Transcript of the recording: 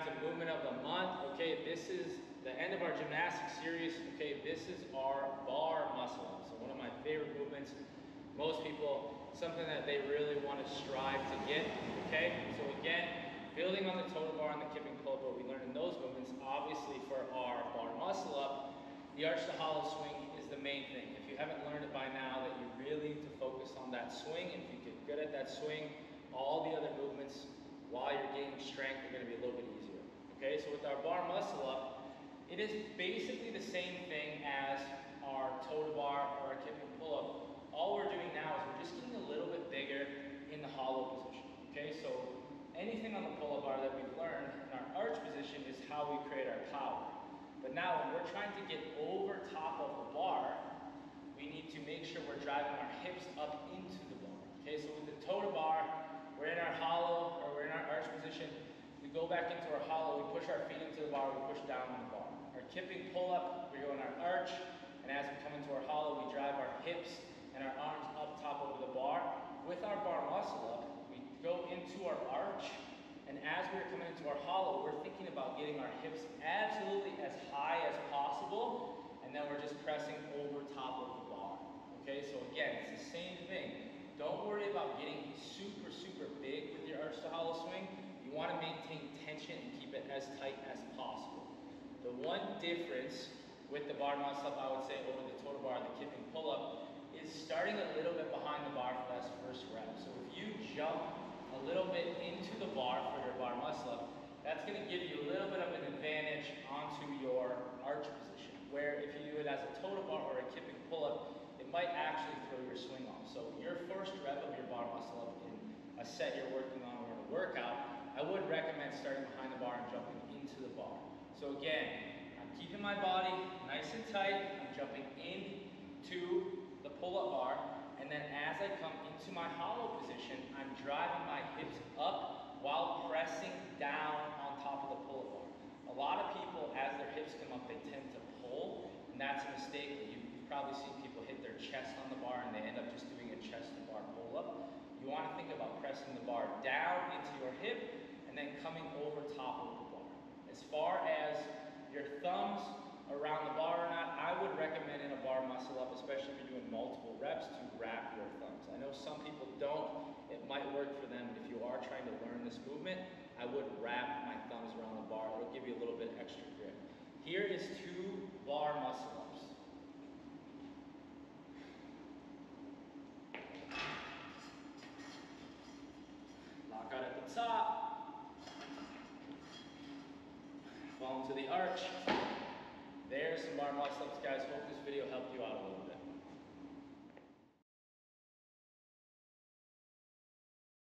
down to movement of the month. Okay, this is the end of our gymnastics series. Okay, this is our bar muscle up. So one of my favorite movements. Most people, something that they really want to strive to get. Okay, so again, building on the total bar and the kipping pull-up, what we learned in those movements, obviously for our bar muscle up, the arch to hollow swing is the main thing. If you haven't learned it by now, that you really need to focus on that swing. If you get good at that swing, all the other movements while you're gaining strength are going to be a little bit easier. Okay, so with our bar muscle up, it is basically the same thing as our toe to bar or our kipping pull-up. All we're doing now is we're just getting a little bit bigger in the hollow position. Okay, so anything on the pull-up bar that we've learned in our arch position is how we create our power. But now when we're trying to get over top of the bar, we need to make sure we're driving our hips up into the bar. Okay, so with the toe to bar, we're in our hollow or we're in our arch position. We go back into our hollow, we push our feet into the bar, we push down on the bar. Our kipping pull-up, we go in our arch, and as we come into our hollow, we drive our hips and our arms up top over the bar. With our bar muscle up, we go into our arch, and as we're coming into our hollow, we're thinking about getting our hips absolutely as high as possible, and then we're just pressing over top of the bar. Okay, so again, it's the same thing. Don't worry about getting super, super big with your arch to hollow swing. You want to maintain tension and keep it as tight as possible. The one difference with the bar muscle up, I would say, over the total bar and the kipping pull-up, is starting a little bit behind the bar for that first rep. So if you jump a little bit into the bar for your bar muscle up, that's going to give you a little bit of an advantage onto your arch position, where if you do it as a total bar or a kipping pull-up, it might actually throw your swing off. So your first rep of your bar muscle up in a set you're working on or in a workout, I would recommend starting behind the bar and jumping into the bar. So again, I'm keeping my body nice and tight, I'm jumping into the pull-up bar, and then as I come into my hollow position, I'm driving my hips up while pressing down on top of the pull-up bar. A lot of people, as their hips come up, they tend to pull, and that's a mistake. You've probably seen people hit their chest on the bar and they end up just doing a chest to bar pull-up. You want to think about pressing the bar down into your hip and then coming over top of the bar. As far as your thumbs around the bar or not, I would recommend in a bar muscle up, especially if you're doing multiple reps, to wrap your thumbs. I know some people don't. It might work for them, but if you are trying to learn this movement, I would wrap my thumbs around the bar. It'll give you a little bit extra grip. Here is 2 bar muscle ups. Lock out at the top. Fall into the arch. There's some bar muscle ups, guys. Hope this video helped you out a little bit.